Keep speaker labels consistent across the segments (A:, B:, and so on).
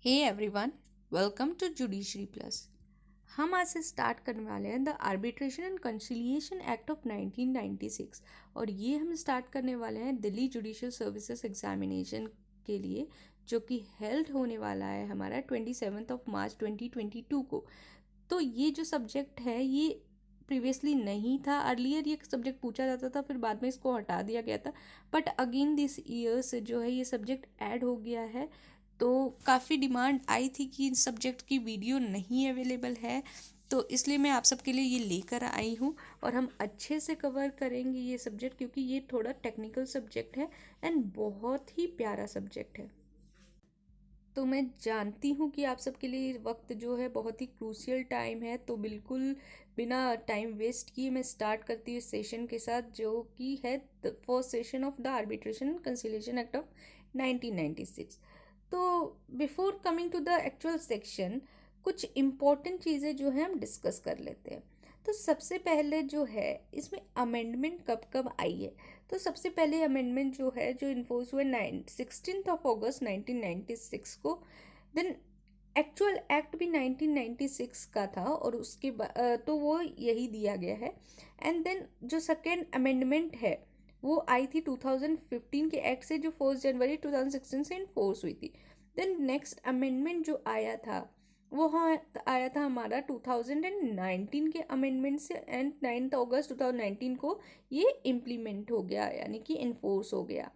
A: Hey everyone, welcome to judiciary plus. हम आज से स्टार्ट करने वाले हैं the arbitration and conciliation act of 1996 और ये हम स्टार्ट करने वाले हैं दिल्ली जुडिशियल सर्विसेज एग्जामिनेशन के लिए, जो कि हेल्ड होने वाला है हमारा 27 मार्च 2022 को। तो ये जो सब्जेक्ट है ये प्रीवियसली नहीं था। अर्लियर ये सब्जेक्ट पूछा जाता था, फिर बाद में इसको हटा दिया गया था, बट अगेन दिस ईयर से जो है ये सब्जेक्ट ऐड हो गया है। तो काफ़ी डिमांड आई थी कि इस सब्जेक्ट की वीडियो नहीं अवेलेबल है, तो इसलिए मैं आप सबके लिए ये लेकर आई हूँ और हम अच्छे से कवर करेंगे ये सब्जेक्ट, क्योंकि ये थोड़ा टेक्निकल सब्जेक्ट है एंड बहुत ही प्यारा सब्जेक्ट है। तो मैं जानती हूँ कि आप सबके लिए वक्त जो है बहुत ही क्रूशियल टाइम है, तो बिल्कुल बिना टाइम वेस्ट किए मैं स्टार्ट करती हूँ इस सेशन के साथ, जो कि है the first session of the arbitration and conciliation act of 1996। तो before coming to the actual section, कुछ इम्पोर्टेंट चीज़ें जो है हम डिस्कस कर लेते हैं। तो सबसे पहले जो है इसमें अमेंडमेंट कब कब आई है। तो सबसे पहले अमेंडमेंट जो है जो इन्फोर्स हुआ 16 अगस्त 1996 को। देन एक्चुअल एक्ट भी 1996 का था और उसके तो वो यही दिया गया है। एंड देन जो सेकेंड अमेंडमेंट है वो आई थी 2015 के एक्ट से, जो 1 जनवरी 2016 से इन्फोर्स हुई थी। देन नेक्स्ट अमेंडमेंट जो आया था वो हाँ आया था हमारा 2019 के अमेंडमेंट से, एंड 9 अगस्त 2019 को ये इम्प्लीमेंट हो गया, यानी कि इन्फोर्स हो गया।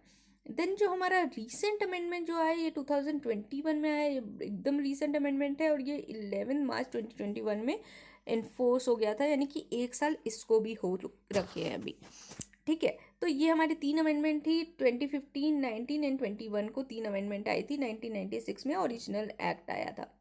A: देन जो हमारा रीसेंट अमेंडमेंट जो आया ये 2021 में आया, ये एकदम रीसेंट अमेंडमेंट है और ये 11 मार्च 2021 में इन्फोर्स हो गया था, यानी कि एक साल इसको भी हो रखे हैं अभी। ठीक है, तो ये हमारी तीन अमेंडमेंट थी 2015, 19 एंड 21 को तीन अमेंडमेंट आई थी। 1996 में ओरिजिनल एक्ट आया था।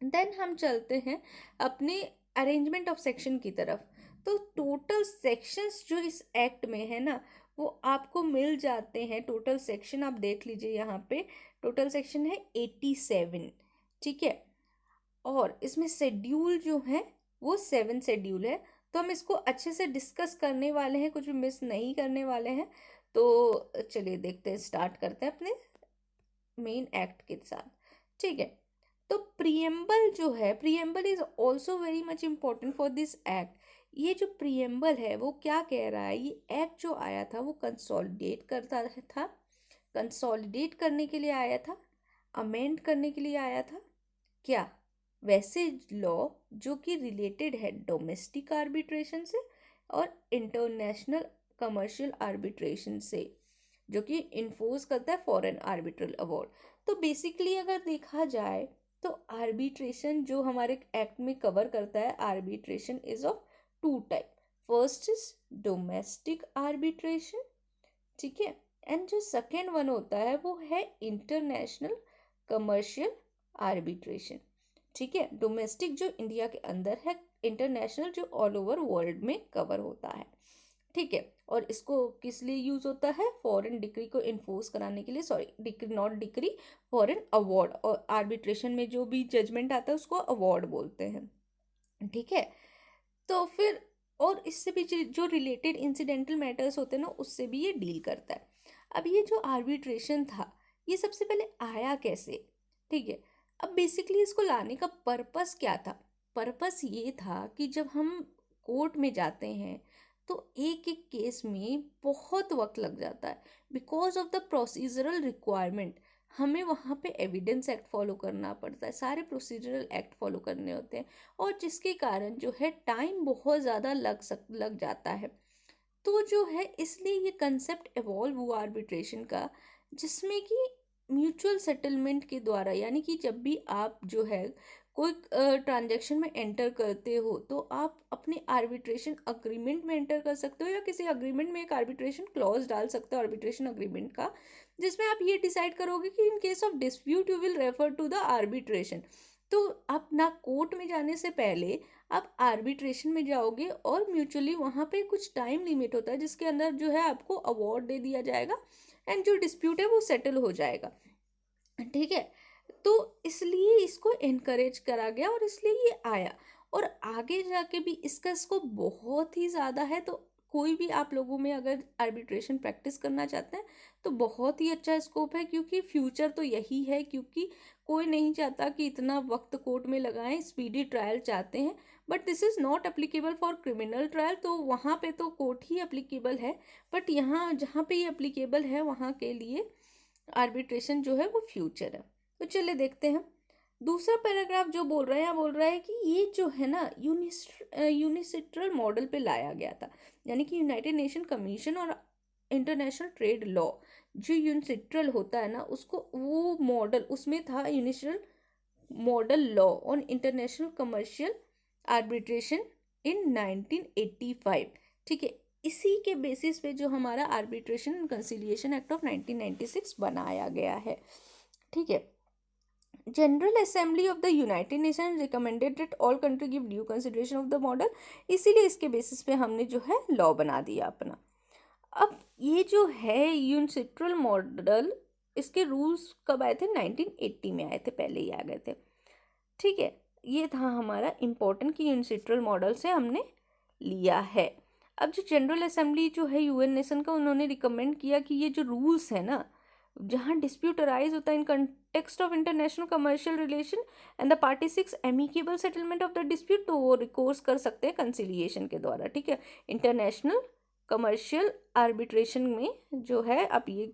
A: देन हम चलते हैं अपने अरेंजमेंट ऑफ सेक्शन की तरफ। तो टोटल सेक्शंस जो इस एक्ट में है ना वो आपको मिल जाते हैं। टोटल सेक्शन आप देख लीजिए यहाँ पे, टोटल सेक्शन है 87। ठीक है, और इसमें शेड्यूल जो है वो 7 शेड्यूल है। तो हम इसको अच्छे से डिस्कस करने वाले हैं, कुछ भी मिस नहीं करने वाले हैं। तो चलिए देखते हैं, स्टार्ट करते हैं अपने मेन एक्ट के साथ। ठीक है, तो प्रियम्बल जो है, preamble is also very much important for this act. ये जो प्रियम्बल है वो क्या कह रहा है, ये एक्ट जो आया था वो कंसोलिडेट करता था, कंसोलिडेट करने के लिए आया था, अमेंड करने के लिए आया था क्या, वैसे लॉ जो कि रिलेटेड है डोमेस्टिक आर्बिट्रेशन से और इंटरनेशनल कमर्शियल आर्बिट्रेशन से, जो कि इन्फोर्स करता है फॉरेन आर्बिट्रल अवार्ड। तो बेसिकली अगर देखा जाए तो आर्बिट्रेशन जो हमारे एक्ट में कवर करता है, arbitration is of two type. First is domestic arbitration, ठीक है, एंड जो सेकेंड वन होता है वो है इंटरनेशनल कमर्शियल आर्बिट्रेशन। ठीक है, डोमेस्टिक जो इंडिया के अंदर है, इंटरनेशनल जो ऑल ओवर वर्ल्ड में कवर होता है। ठीक है, और इसको किस लिए यूज होता है, फॉरेन डिक्री को इन्फोर्स कराने के लिए, sorry decree not decree, foreign award, और आर्बिट्रेशन में जो भी जजमेंट आता है उसको अवार्ड बोलते हैं। ठीक है, तो फिर और इससे भी जो रिलेटेड इंसिडेंटल मैटर्स होते हैं ना उससे भी ये डील करता है। अब ये जो आर्बिट्रेशन था ये सबसे पहले आया कैसे। ठीक है, अब बेसिकली इसको लाने का पर्पस क्या था। पर्पस ये था कि जब हम कोर्ट में जाते हैं तो एक एक केस में बहुत वक्त लग जाता है, because of the procedural requirement. हमें वहाँ पे एविडेंस एक्ट फॉलो करना पड़ता है, सारे प्रोसीजरल एक्ट फॉलो करने होते हैं, और जिसके कारण जो है टाइम बहुत ज़्यादा लग जाता है। तो जो है इसलिए ये कंसेप्ट एवॉल्व हुआ आर्बिट्रेशन का, जिसमें कि म्यूचुअल सेटलमेंट के द्वारा, यानी कि जब भी आप जो है कोई ट्रांजैक्शन में एंटर करते हो तो आप अपने आर्बिट्रेशन अग्रीमेंट में एंटर कर सकते हो, या किसी अग्रीमेंट में एक आर्बिट्रेशन क्लॉज डाल सकते हो आर्बिट्रेशन अग्रीमेंट का, जिसमें आप ये डिसाइड करोगे कि in case of dispute you will refer to the arbitration. तो आप ना कोर्ट में जाने से पहले आप आर्बिट्रेशन में जाओगे और म्यूचुअली वहाँ पे कुछ टाइम लिमिट होता है जिसके अंदर जो है आपको अवार्ड दे दिया जाएगा एंड जो डिस्प्यूट है वो सेटल हो जाएगा। ठीक है, तो इसलिए इसको इनकरेज करा गया और इसलिए ये आया, और आगे जाके भी इसका स्कोप बहुत ही ज़्यादा है। तो कोई भी आप लोगों में अगर आर्बिट्रेशन प्रैक्टिस करना चाहते हैं तो बहुत ही अच्छा स्कोप है, क्योंकि फ्यूचर तो यही है, क्योंकि कोई नहीं चाहता कि इतना वक्त कोर्ट में लगाएं, स्पीडी ट्रायल चाहते हैं। But this is not applicable for criminal trial, तो वहाँ पे तो कोर्ट ही अप्लीकेबल है, बट यहाँ जहाँ पे ये अप्लीकेबल है वहाँ के लिए आर्बिट्रेशन जो है वो फ्यूचर है। तो चलिए देखते हैं दूसरा पैराग्राफ जो बोल रहा है, यहाँ बोल रहा है कि ये जो है ना यूनिसिट्रल मॉडल पे लाया गया था, यानी कि यूनाइटेड नेशन कमीशन और इंटरनेशनल ट्रेड लॉ जो यूनिसिट्रल होता है ना, उसको वो मॉडल उसमें था UNCITRAL model law on international commercial arbitration in 1985। ठीक है, इसी के बेसिस पे जो हमारा arbitration and conciliation act of 1996 बनाया गया है। ठीक है, general assembly of the United Nation recommended that all country give due consideration of the model, इसीलिए इसके बेसिस पे हमने जो है लॉ बना दिया अपना। अब ये जो है यूनिसिट्रल मॉडल, इसके रूल्स कब आए थे? 1980 में आए थे, पहले ही आ गए थे। ठीक है, ये था हमारा इम्पोर्टेंट कि यूनिसिट्रल मॉडल से हमने लिया है। अब जो जनरल असेंबली जो है यूएन नेशन का, उन्होंने रिकमेंड किया कि ये जो रूल्स है ना, जहाँ डिस्प्यूट अराइज होता है in context of international commercial relation and the party six amicable settlement of the dispute, तो वो रिकोर्स कर सकते हैं कंसिलिएशन के द्वारा। ठीक है, इंटरनेशनल कमर्शियल आर्बिट्रेशन में जो है आप ये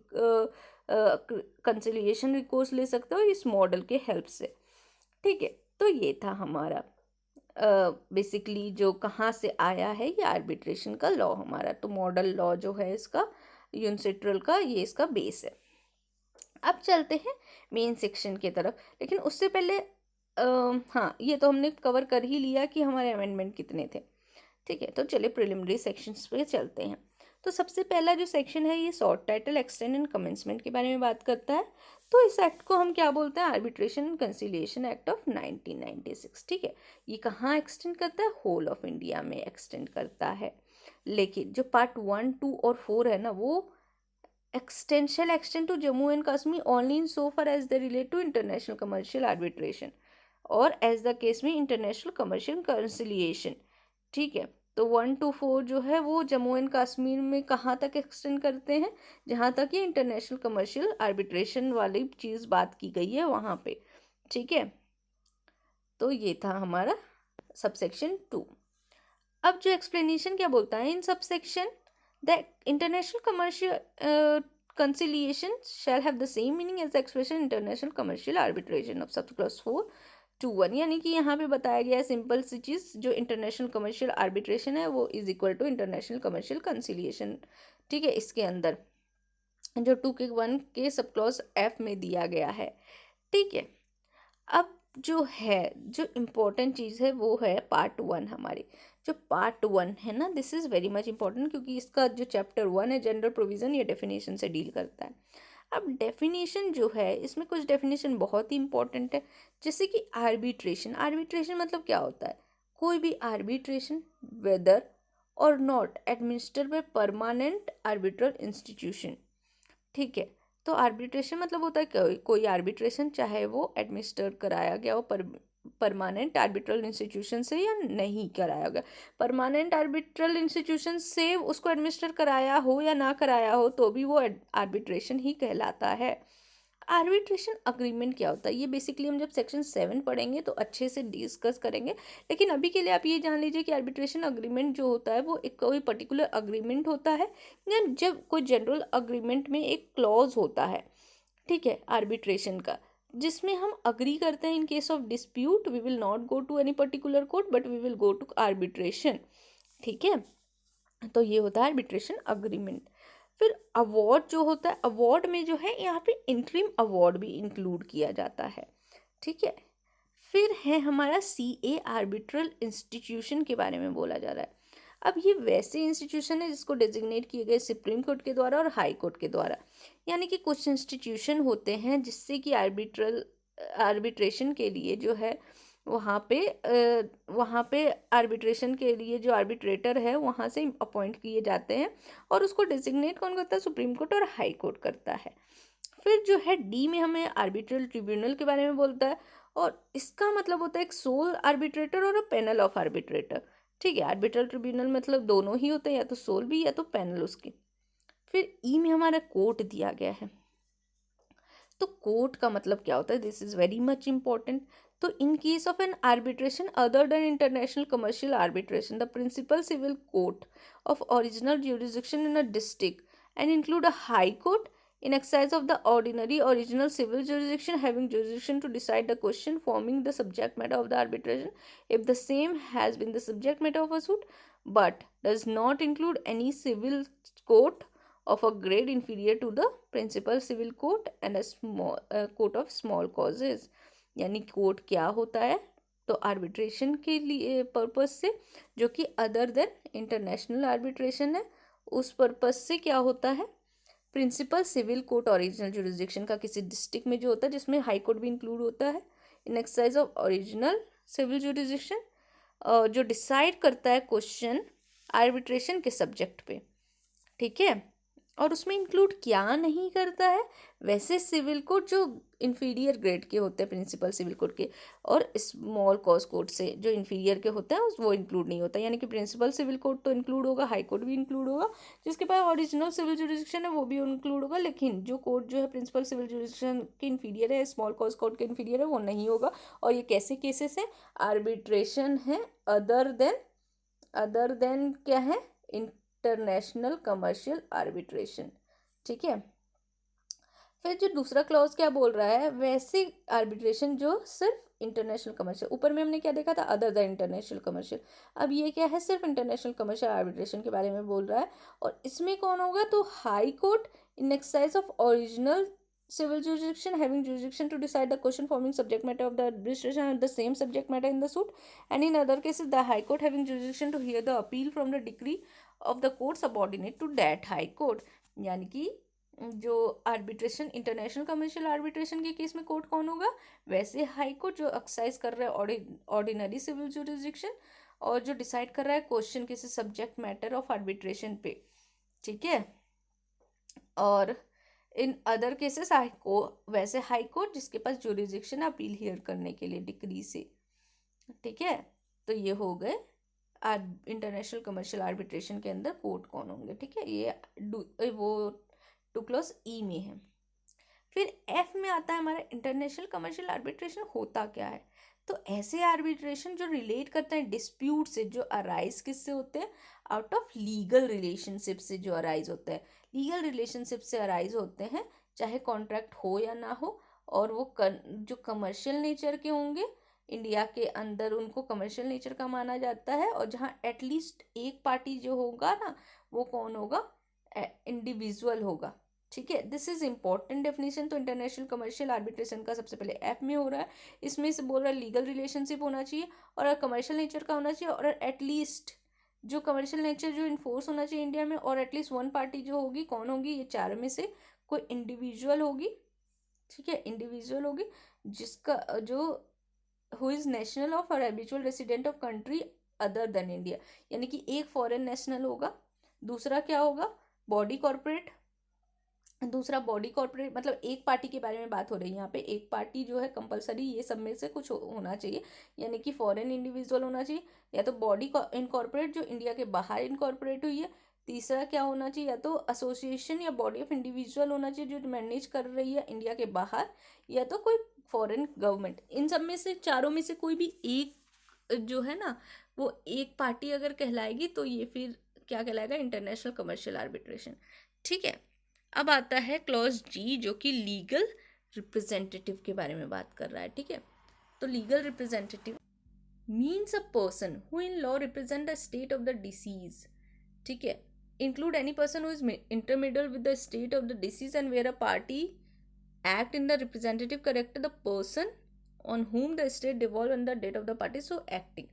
A: कंसिलिएशन रिकोर्स ले सकते हो इस मॉडल के हेल्प से। ठीक है, तो ये था हमारा बेसिकली जो कहाँ से आया है ये आर्बिट्रेशन का लॉ हमारा। तो मॉडल लॉ जो है इसका यूनिसिट्रल का, ये इसका बेस है। अब चलते हैं मेन सेक्शन की तरफ, लेकिन उससे पहले हाँ, ये तो हमने कवर कर ही लिया कि हमारे अमेंडमेंट कितने थे। ठीक है, तो चलिए प्रिलिमिनरी सेक्शंस पे चलते हैं। तो सबसे पहला जो सेक्शन है ये short title extend and commencement के बारे में बात करता है। तो इस एक्ट को हम क्या बोलते हैं? Arbitration and conciliation act of 1996। ठीक है, ये कहाँ एक्सटेंड करता है? होल ऑफ इंडिया में एक्सटेंड करता है। लेकिन जो पार्ट 1, 2 और 4 है ना, वो shall extend to Jammu and Kashmir only in so far as they relate to international commercial arbitration और as the case में international commercial conciliation। ठीक है, तो 1 to 4 जो है वो जम्मू एंड कश्मीर में कहाँ तक एक्सटेंड करते हैं? जहाँ तक ये इंटरनेशनल कमर्शियल आर्बिट्रेशन वाली चीज़ बात की गई है वहाँ पे। ठीक है, तो ये था हमारा सबसेक्शन 2। अब जो एक्सप्लेनेशन क्या बोलता है in subsection, the international commercial conciliation shall have the same meaning as the expression international commercial arbitration of सब क्लास 4 to 1। यानी कि यहाँ पे बताया गया है सिंपल सी चीज़, जो इंटरनेशनल कमर्शियल आर्बिट्रेशन है वो is equal to international commercial conciliation. ठीक है, इसके अंदर जो 2 के 1 के सब क्लॉज एफ में दिया गया है। ठीक है, अब जो है जो इम्पोर्टेंट चीज़ है वो है पार्ट 1। हमारी जो पार्ट 1 है ना, this is very much important, क्योंकि इसका जो चैप्टर 1 है जनरल प्रोविज़न, ये डेफिनेशन से डील करता है। अब डेफिनेशन जो है इसमें कुछ डेफिनेशन बहुत ही इंपॉर्टेंट है, जैसे कि आर्बिट्रेशन। आर्बिट्रेशन मतलब क्या होता है? कोई भी आर्बिट्रेशन वेदर और not administered by permanent arbitral institution. ठीक है, तो आर्बिट्रेशन मतलब होता है कोई आर्बिट्रेशन चाहे वो एडमिनिस्टर कराया गया हो परमानेंट आर्बिट्रल इंस्टीट्यूशन से या नहीं कराया गया। परमानेंट आर्बिट्रल इंस्टीट्यूशन से उसको एडमिनिस्टर कराया हो या ना कराया हो तो भी वो आर्बिट्रेशन ही कहलाता है। आर्बिट्रेशन अग्रीमेंट क्या होता है ये बेसिकली हम जब सेक्शन 7 पढ़ेंगे तो अच्छे से डिस्कस करेंगे, लेकिन अभी के लिए आप ये जान लीजिए कि आर्बिट्रेशन अग्रीमेंट जो होता है वो एक कोई पर्टिकुलर अग्रीमेंट होता है, या जब कोई जनरल अग्रीमेंट में एक क्लॉज होता है, ठीक है, आर्बिट्रेशन का, जिसमें हम अग्री करते हैं in case of dispute we will not go to any particular court but we will go to arbitration. ठीक है, तो ये होता है आर्बिट्रेशन अग्रीमेंट। फिर अवार्ड जो होता है, अवार्ड में जो है यहाँ पे इंटरिम अवार्ड भी इंक्लूड किया जाता है। ठीक है, फिर है हमारा CA आर्बिट्रल इंस्टीट्यूशन के बारे में बोला जा रहा है। अब ये वैसे इंस्टीट्यूशन है जिसको डेजिग्नेट किए गए सुप्रीम कोर्ट के द्वारा और हाई कोर्ट के द्वारा, यानी कि कुछ इंस्टीट्यूशन होते हैं जिससे कि आर्बिट्रेशन के लिए जो है वहाँ पे आर्बिट्रेशन के लिए जो आर्बिट्रेटर है वहाँ से अपॉइंट किए जाते हैं, और उसको डेजिग्नेट कौन करता है? सुप्रीम कोर्ट और हाई कोर्ट करता है। फिर जो है D में हमें आर्बिट्रल ट्रिब्यूनल के बारे में बोलता है, और इसका मतलब होता है एक सोल आर्बिट्रेटर और अ पैनल ऑफ आर्बिट्रेटर। ठीक है। आर्बिट्रल ट्रिब्यूनल मतलब दोनों ही होते हैं, या तो सोल भी या तो पैनल उसकी। फिर ई में हमारा कोर्ट दिया गया है। तो कोर्ट का मतलब क्या होता है, this is very much important. तो in case of an arbitration other than international commercial arbitration, the principal civil court of original jurisdiction in a district and include a high court in exercise of the ordinary original civil jurisdiction having jurisdiction to decide the question forming the subject matter of the arbitration if the same has been the subject matter of a suit but does not include any civil court of a grade inferior to the principal civil court and a small court of small causes। यानी court क्या होता है, तो arbitration के लिए purpose से, जो कि अदर देन इंटरनेशनल आर्बिट्रेशन है, उस पर्पस से क्या होता है, principal civil court original jurisdiction का किसी डिस्ट्रिक्ट में जो होता है, जिसमें हाई कोर्ट भी इंक्लूड होता है, in exercise of original civil jurisdiction, जो डिसाइड करता है क्वेश्चन आर्बिट्रेशन के सब्जेक्ट पे। ठीक है। और उसमें इंक्लूड क्या नहीं करता है, वैसे सिविल कोर्ट जो इन्फीरियर ग्रेड के होते हैं प्रिंसिपल सिविल कोर्ट के, और स्मॉल कॉज कोर्ट से जो इन्फीरियर के होते हैं वो इंक्लूड नहीं होता। यानी कि प्रिंसिपल सिविल कोर्ट तो इंक्लूड होगा, हाई कोर्ट भी इंक्लूड होगा, जिसके पास ओरिजिनल सिविल जुरिस्डिक्शन है वो भी इंक्लूड होगा, लेकिन जो कोर्ट जो है प्रिंसिपल सिविल जुरिस्डिक्शन के इन्फीरियर है, स्मॉल कॉज कोर्ट के इन्फीरियर है, वो नहीं होगा। और ये कैसे केसेस है, आर्बिट्रेशन है अदर देन क्या है, इंटरनेशनल कमर्शियल आर्बिट्रेशन। ठीक है। फिर जो दूसरा क्लॉज क्या बोल रहा है, वैसे आर्बिट्रेशन जो सिर्फ इंटरनेशनल कमर्शियल, ऊपर में हमने क्या देखा था, अदर देन इंटरनेशनल कमर्शियल, अब ये क्या है, सिर्फ इंटरनेशनल कमर्शियल आर्बिट्रेशन के बारे में बोल रहा है। और इसमें कौन होगा, तो high court in exercise of original civil jurisdiction having jurisdiction to decide the question forming subject matter of the administration and the same subject matter in the suit, and in other cases the high court having jurisdiction to hear the appeal from the decree of the court subordinate to that high court। यानी कि जो arbitration international commercial arbitration के case में court कौन होगा, वैसे high court जो exercise कर रहा है ऑर्डिनरी सिविल जुरिस्डिक्शन और जो डिसाइड कर रहा है क्वेश्चन किसी सब्जेक्ट मैटर ऑफ आर्बिट्रेशन पे। ठीक है। और इन अदर केसेस वैसे हाई कोर्ट जिसके पास जुरिस्डिक्शन अपील हियर करने के लिए डिक्री से। ठीक है। तो ये हो गए इंटरनेशनल कमर्शियल आर्बिट्रेशन के अंदर कोर्ट कौन होंगे। ठीक है। ये वो टू क्लॉज ई में है। फिर एफ में आता है हमारा इंटरनेशनल कमर्शियल आर्बिट्रेशन होता क्या है, तो ऐसे आर्बिट्रेशन जो रिलेट करते हैं डिस्प्यूट से, जो अराइज किससे होते हैं, आउट ऑफ लीगल रिलेशनशिप से जो अराइज होता है, लीगल रिलेशनशिप से अराइज होते हैं, चाहे कॉन्ट्रैक्ट हो या ना हो, और वो जो कमर्शियल नेचर के होंगे, इंडिया के अंदर उनको कमर्शियल नेचर का माना जाता है, और जहाँ एटलीस्ट एक पार्टी जो होगा ना, वो कौन होगा, इंडिविजुअल होगा। ठीक है। This is important definition. तो इंटरनेशनल कमर्शियल आर्बिट्रेशन का सबसे पहले एफ में हो रहा है, इसमें से बोल रहा है लीगल रिलेशनशिप होना चाहिए और कमर्शियल नेचर का होना चाहिए, और एटलीस्ट जो कमर्शियल नेचर जो इन्फोर्स होना चाहिए इंडिया में, और एटलीस्ट वन पार्टी जो होगी, कौन होगी, ये चारों में से कोई इंडिविजुअल होगी। ठीक है। इंडिविजुअल होगी जिसका जो हु इज नेशनल ऑफ और habitual resident of country other than India, यानी कि एक फॉरेन नेशनल होगा, दूसरा क्या होगा, बॉडी कॉर्पोरेट, दूसरा बॉडी कॉर्पोरेट, मतलब एक पार्टी के बारे में बात हो रही है यहाँ पे, एक पार्टी जो है कंपलसरी ये सब में से कुछ होना चाहिए, यानी कि फॉरेन इंडिविजुअल होना चाहिए, या तो बॉडी इनकॉर्पोरेट जो इंडिया के बाहर इनकॉर्पोरेट हुई है, तीसरा क्या होना चाहिए, या तो एसोसिएशन या बॉडी ऑफ इंडिविजुअल होना चाहिए जो मैनेज कर रही है इंडिया के बाहर, या तो कोई फॉरेन गवर्नमेंट। इन सब में से चारों में से कोई भी एक जो है ना, वो एक पार्टी अगर कहलाएगी तो ये फिर क्या कहलाएगा, इंटरनेशनल कमर्शियल आर्बिट्रेशन। ठीक है। अब आता है क्लॉज जी, जो कि लीगल रिप्रेजेंटेटिव के बारे में बात कर रहा है। ठीक है। तो legal representative means a person who in law represent the state of the deceased. ठीक है। Include any person who is intermediate with the state of the deceased and where a party act in the representative character the person on whom the state devolve on the date of the party so acting।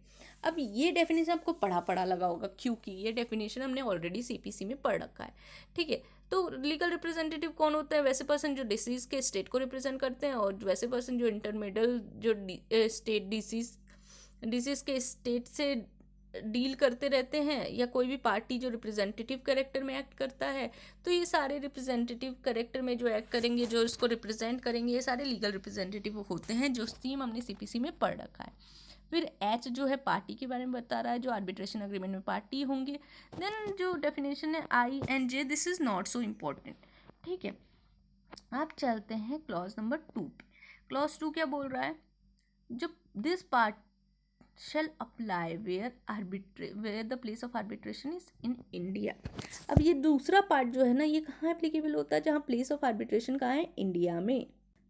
A: अब ये definition आपको पढ़ा लगा होगा, क्योंकि ये definition हमने already CPC में पढ़ रखा है। ठीक है। तो लीगल रिप्रेजेंटेटिव कौन होता है, वैसे पर्सन जो डिसीज के स्टेट को रिप्रेजेंट करते हैं, और वैसे पर्सन जो इंटरमीडिएट जो स्टेट डिसीज के स्टेट से डील करते रहते हैं, या कोई भी पार्टी जो रिप्रेजेंटेटिव कैरेक्टर में एक्ट करता है, तो ये सारे रिप्रेजेंटेटिव कैरेक्टर में जो एक्ट करेंगे, जो इसको रिप्रेजेंट करेंगे, ये सारे लीगल रिप्रेजेंटेटिव होते हैं, जो स्कीम हमने सीपीसी में पढ़ रखा है। फिर एच जो है पार्टी के बारे में बता रहा है, जो आर्बिट्रेशन अग्रीमेंट में पार्टी होंगे। देन जो डेफिनेशन है I and J, this is not so important, ठीक है। आप चलते हैं क्लॉज नंबर 2 पे। क्लॉज 2 क्या बोल रहा है, जो this part shall apply where the place of arbitration is in India। अब ये दूसरा पार्ट जो है ना, ये कहाँ एप्लीकेबल होता है, जहाँ प्लेस ऑफ आर्बिट्रेशन कहाँ है, इंडिया में।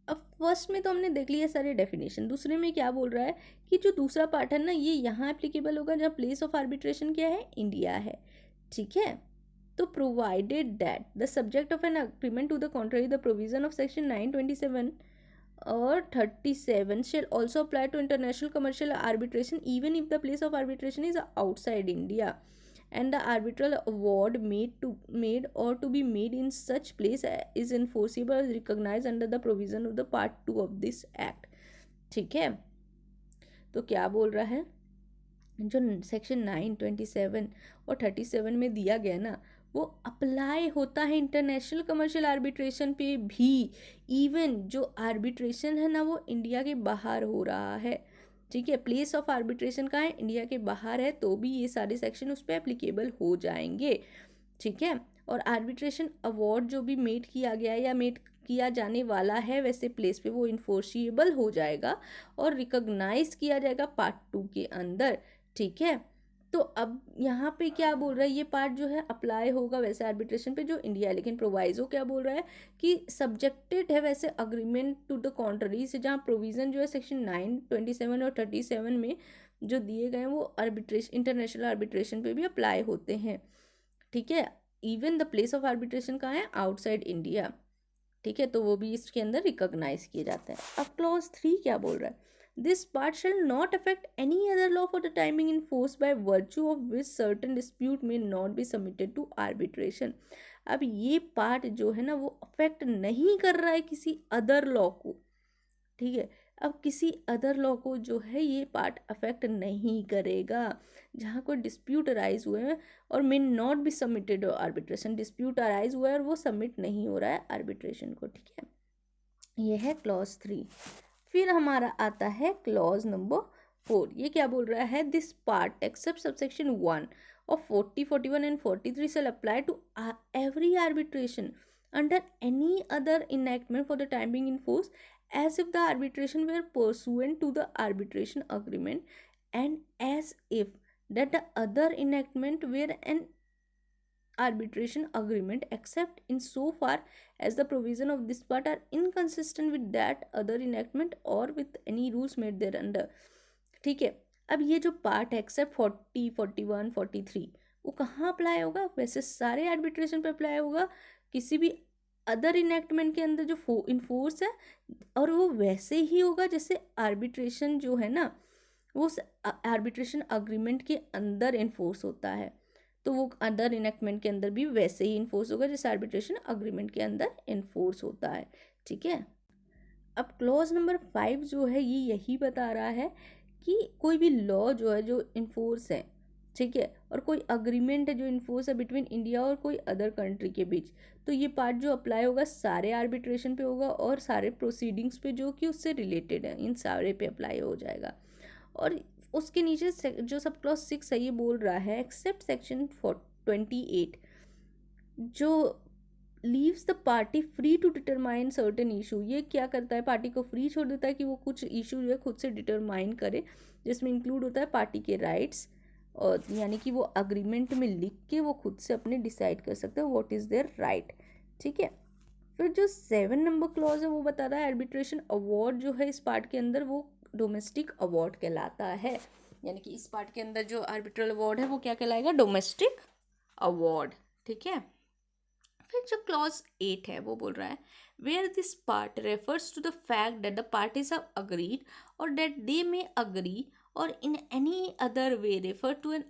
A: अब फर्स्ट में तो हमने देख लिया सारे डेफिनेशन, दूसरे में क्या बोल रहा है कि जो दूसरा पार्ट है ना, ये यहाँ एप्लीकेबल होगा जहाँ प्लेस ऑफ आर्बिट्रेशन क्या है, इंडिया है, ठीक है। तो provided that the subject of an agreement to the contrary the provision of section 927 or 37 shall also apply to international commercial arbitration even if the place of arbitration is outside India, and the arbitral award made or to be made in such place is enforceable as recognized under the provision of the part 2 of this act, ठीक है। तो क्या बोल रहा है, जो section 927 और 37 में दिया गया ना, वो अप्लाई होता है इंटरनेशनल कमर्शियल आर्बिट्रेशन पे भी, इवन जो आर्बिट्रेशन है ना वो इंडिया के बाहर हो रहा है, ठीक है। प्लेस ऑफ आर्बिट्रेशन का है, इंडिया के बाहर है, तो भी ये सारे सेक्शन उस पर एप्लीकेबल हो जाएंगे, ठीक है। और आर्बिट्रेशन अवार्ड जो भी मेड किया गया या मेड किया जाने वाला है वैसे प्लेस पे, वो इन्फोर्सिएबल हो जाएगा और रिकॉग्नाइज किया जाएगा पार्ट 2 के अंदर, ठीक है। तो अब यहाँ पे क्या बोल रहा है, ये पार्ट जो है अप्लाई होगा वैसे आर्बिट्रेशन पे जो इंडिया है, लेकिन प्रोवाइजो क्या बोल रहा है कि सब्जेक्टेड है वैसे अग्रीमेंट टू द कॉन्ट्ररी से, जहाँ प्रोविज़न जो है सेक्शन 927 और 37 में जो दिए गए हैं वो आर्बिट्रेशन इंटरनेशनल आर्बिट्रेशन पे भी अप्लाई होते हैं, ठीक है। Even the place of arbitration कहाँ है, आउटसाइड इंडिया, ठीक है। तो वो भी इसके अंदर रिकॉग्नाइज किए जाते हैं। अब क्लॉज 3 क्या बोल रहा है, this part shall not affect any other law for the timing in force by virtue of which certain dispute may not be submitted to arbitration। अब ये पार्ट जो है ना वो अफेक्ट नहीं कर रहा है किसी अदर लॉ को, ठीक है। अब किसी अदर लॉ को जो है ये पार्ट अफेक्ट नहीं करेगा, जहाँ कोई डिस्प्यूट अराइज हुए हैं और may not be submitted arbitration, dispute arise हुआ है और वो सबमिट नहीं हो रहा है आर्बिट्रेशन को, ठीक है। ये है क्लॉज 3। फिर हमारा आता है क्लॉज नंबर 4। ये क्या बोल रहा है, this part except subsection 1 of 40, 41 and 43 shall apply to every arbitration under any other enactment for the time being in force as if the arbitration were pursuant to the arbitration agreement, and as if that the other enactment were an arbitration agreement, except in so far as the provision of this part are inconsistent with that other enactment or with any rules made thereunder, ठीक है। अब ये जो part है accept 40, 41, 43 वो कहाँ apply होगा, वैसे सारे आर्बिट्रेशन पे अप्लाई होगा, किसी भी अदर इनेक्टमेंट के अंदर जो इन्फोर्स है, और वो वैसे ही होगा जैसे आर्बिट्रेशन जो है ना वो आर्बिट्रेशन अग्रीमेंट के अंदर इन्फोर्स होता है, तो वो अदर इनेक्टमेंट के अंदर भी वैसे ही इन्फोर्स होगा जैसे आर्बिट्रेशन अग्रीमेंट के अंदर इन्फोर्स होता है, ठीक है। अब क्लॉज नंबर 5 जो है ये यही बता रहा है कि कोई भी लॉ जो है जो इन्फोर्स है, ठीक है, और कोई अग्रीमेंट है जो इन्फोर्स है बिटवीन इंडिया और कोई अदर कंट्री के बीच, तो ये पार्ट जो अप्लाई होगा सारे आर्बिट्रेशन पे होगा और सारे प्रोसीडिंग्स पे जो कि उससे रिलेटेड है, इन सारे पे अप्लाई हो जाएगा। और उसके नीचे जो सब क्लॉज 6 है ये बोल रहा है एक्सेप्ट सेक्शन 28 जो leaves the party free to determine certain issue, ये क्या करता है, पार्टी को फ्री छोड़ देता है कि वो कुछ इशू जो है खुद से डिटरमाइन करे, जिसमें इंक्लूड होता है पार्टी के राइट्स, और यानी कि वो अग्रीमेंट में लिख के वो खुद से अपने डिसाइड कर सकते हैं व्हाट इज़ देयर राइट, ठीक है। फिर जो 7 नंबर क्लॉज है वो बता रहा है आर्बिट्रेशन अवार्ड जो है इस पार्ट के अंदर वो डोमेस्टिक अवार्ड कहलाता है, यानी कि इस पार्ट के अंदर जो आर्बिट्रल अवार्ड है वो क्या कहलाएगा, डोमेस्टिक अवार्ड, ठीक है। फिर जो क्लॉज 8 है वो बोल रहा है where this part refers to the fact that the parties have agreed और दैट दे मे अग्री और in any other way refer to an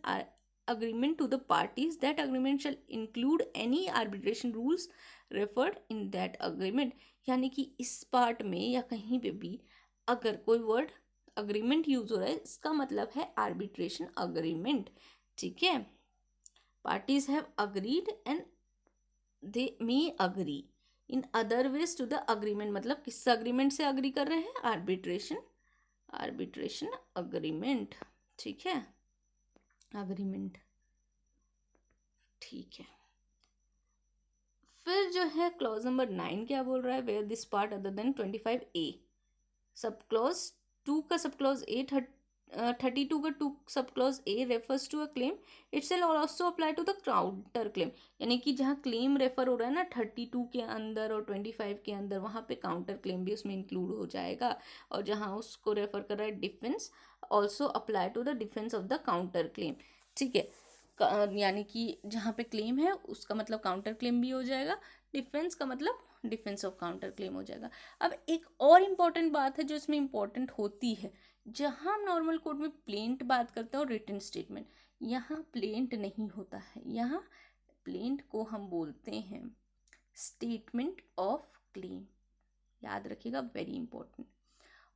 A: agreement to the parties, that agreement shall include any arbitration rules referred in that agreement। यानी कि इस part में या कहीं पे भी अगर कोई वर्ड अग्रीमेंट यूज हो रहा है इसका मतलब है आर्बिट्रेशन अग्रीमेंट, ठीक है। Parties have agreed and they may agree in other ways to the agreement, मतलब किस अग्रीमेंट से अग्री कर रहे हैं, आर्बिट्रेशन अग्रीमेंट, ठीक है, अग्रीमेंट, ठीक है। फिर जो है क्लॉज नंबर 9 क्या बोल रहा है, where this part other than 25A, sub clause 2 का सब क्लॉज ए 32 का 2 sub clause A refers to a claim, it shall also apply to the counter claim, यानी कि जहाँ क्लेम रेफर हो रहा है ना 32 के अंदर और 25 के अंदर, वहाँ पे काउंटर क्लेम भी उसमें इंक्लूड हो जाएगा, और जहाँ उसको रेफर कर रहा है defence, also apply to the defence of the counter claim, ठीक है। यानी कि जहाँ पे क्लेम है उसका मतलब काउंटर क्लेम भी हो जाएगा, डिफेंस का मतलब डिफेंस ऑफ काउंटर क्लेम हो जाएगा। अब एक और इम्पॉर्टेंट बात है जो इसमें इम्पॉर्टेंट होती है, जहाँ हम नॉर्मल कोड में प्लेंट बात करते हैं और रिटन स्टेटमेंट, यहाँ प्लेंट नहीं होता है, यहाँ प्लेंट को हम बोलते हैं स्टेटमेंट ऑफ क्लेम, याद रखिएगा, वेरी इंपॉर्टेंट।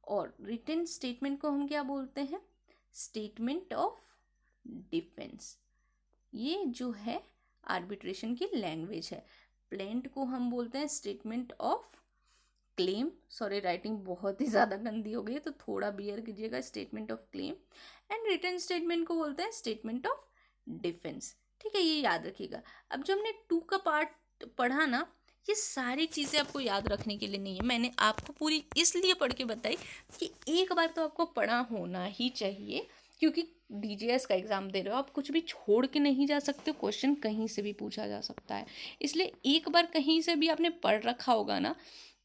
A: और रिटन स्टेटमेंट को हम क्या बोलते हैं, स्टेटमेंट ऑफ डिफेंस। ये जो है आर्बिट्रेशन की लैंग्वेज है। प्लेंट को हम बोलते हैं statement of claim, sorry writing बहुत ही ज़्यादा गंदी हो गई है तो थोड़ा बियर कीजिएगा, statement of claim, and written statement को बोलते हैं स्टेटमेंट ऑफ डिफेंस, ठीक है, ये याद रखिएगा। अब जो हमने 2 का पार्ट पढ़ा ना, ये सारी चीज़ें आपको याद रखने के लिए नहीं है, मैंने आपको पूरी इसलिए पढ़ के बताई कि एक बार तो आपको पढ़ा होना ही चाहिए, क्योंकि डीजीएस का एग्ज़ाम दे रहे हो आप, कुछ भी छोड़ के नहीं जा सकते, क्वेश्चन कहीं से भी पूछा जा सकता है, इसलिए एक बार कहीं से भी आपने पढ़ रखा होगा ना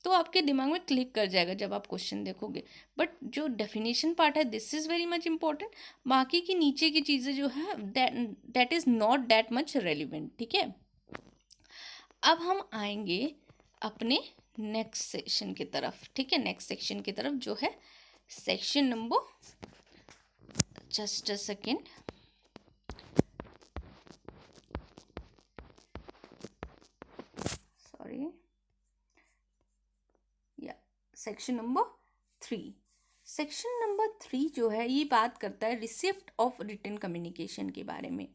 A: तो आपके दिमाग में क्लिक कर जाएगा जब आप क्वेश्चन देखोगे। बट जो डेफिनेशन पार्ट है this is very much important, बाकी की नीचे की चीज़ें जो है that is not that much relevant, ठीक है। अब हम आएंगे अपने नेक्स्ट सेक्शन की तरफ, ठीक है, नेक्स्ट सेक्शन की तरफ जो है section number, just a second, sorry, या सेक्शन नंबर 3। सेक्शन नंबर 3 जो है ये बात करता है रिसिप्ट ऑफ रिटन कम्युनिकेशन के बारे में।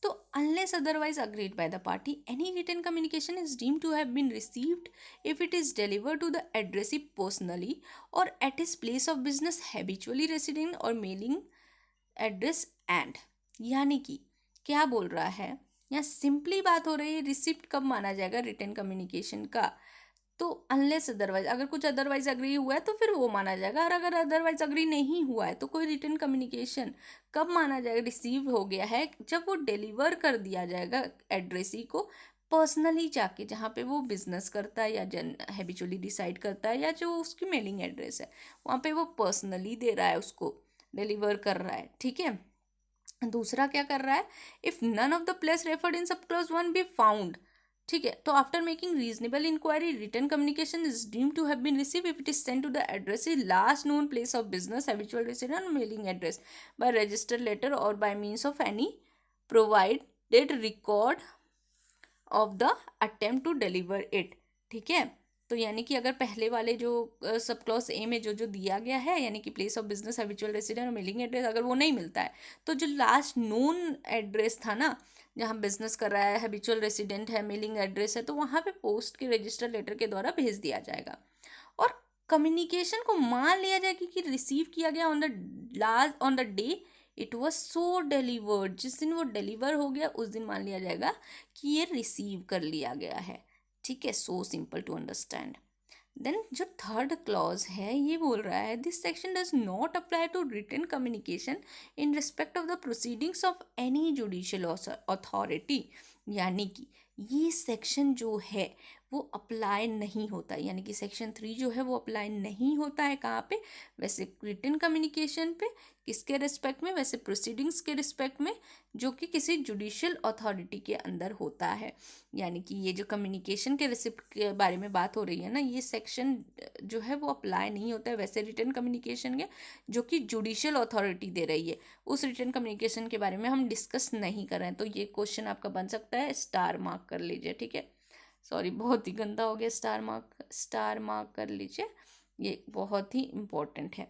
A: तो unless otherwise agreed by the party, any written communication is deemed to have been received if it is delivered to the addressee personally or at his place of business, habitually resident or mailing address and, यानी कि क्या बोल रहा है, यहाँ simply बात हो रही है रिसिप्ट कब माना जाएगा रिटन कम्युनिकेशन का, तो अनलेस अदरवाइज, अगर कुछ अदरवाइज अग्री हुआ है तो फिर वो माना जाएगा, और अगर अदरवाइज अग्री नहीं हुआ है तो कोई रिटन कम्युनिकेशन कब माना जाएगा, रिसीव हो गया है जब वो डिलीवर कर दिया जाएगा एड्रेसी को पर्सनली जाके, जहाँ पे वो बिजनेस करता है या हैबिचुअली डिसाइड करता है, या जो उसकी मेलिंग एड्रेस है वहाँ पे वो पर्सनली दे रहा है, उसको डिलीवर कर रहा है, ठीक है। दूसरा क्या कर रहा है, if none of the place referred in sub clause 1 B found, ठीक है, तो after making reasonable inquiry written communication is deemed to have been receive if it is send to the address is last known place of business, habitual resident, mailing address by registered letter और by means of any provided record of the attempt to deliver it, ठीक है। तो यानी कि अगर पहले वाले जो सब क्लॉज ए में जो जो दिया गया है, यानी कि place of business, habitual resident और मेलिंग एड्रेस, अगर वो नहीं मिलता है तो जो लास्ट नोन एड्रेस था ना, जहाँ बिजनेस कर रहा है, हैबिचुअल रेसिडेंट है, मेलिंग एड्रेस है, तो वहाँ पे पोस्ट के रजिस्टर लेटर के द्वारा भेज दिया जाएगा, और कम्युनिकेशन को मान लिया जाएगा कि रिसीव किया गया on the day it was so delivered, जिस दिन वो डिलीवर हो गया उस दिन मान लिया जाएगा कि ये रिसीव कर लिया गया है, ठीक है। So simple to understand. Then जो थर्ड क्लॉज है ये बोल रहा है this section does not apply to written communication in respect of the proceedings of any judicial authority, यानी कि ये सेक्शन जो है वो अप्लाई नहीं होता, यानी कि सेक्शन 3 जो है वो अप्लाई नहीं होता है कहाँ पे, वैसे रिटन कम्युनिकेशन पे, किसके रिस्पेक्ट में, वैसे प्रोसीडिंग्स के रिस्पेक्ट में जो कि किसी जुडिशियल अथॉरिटी के अंदर होता है। यानी कि ये जो कम्युनिकेशन के रिसिप्ट के बारे में बात हो रही है ना, ये सेक्शन जो है वो अप्लाई नहीं होता है वैसे रिटन कम्युनिकेशन के जो कि जुडिशियल अथॉरिटी दे रही है, उस रिटन कम्युनिकेशन के बारे में हम डिस्कस नहीं कर रहे हैं। तो ये क्वेश्चन आपका बन सकता है, स्टार मार्क कर लीजिए, ठीक है, सॉरी बहुत ही गंदा हो गया, स्टार मार्क कर लीजिए, ये बहुत ही इम्पोर्टेंट है।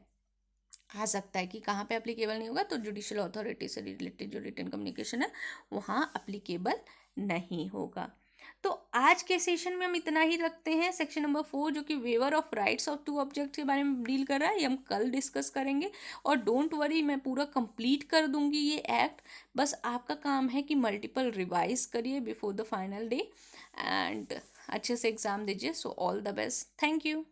A: आ सकता है कि कहाँ पे अप्लीकेबल नहीं होगा, तो जुडिशियल अथॉरिटी से रिलेटेड जो रिटन कम्युनिकेशन है वहाँ अप्लीकेबल नहीं होगा। तो आज के सेशन में हम इतना ही रखते हैं। सेक्शन नंबर 4 जो कि waiver of rights of to object के बारे में डील कर रहा है, ये हम कल डिस्कस करेंगे। और डोंट वरी, मैं पूरा कंप्लीट कर दूंगी ये एक्ट। बस आपका काम है कि मल्टीपल रिवाइज करिए before the final day and अच्छे से एग्ज़ाम दीजिए। So all the best, thank you.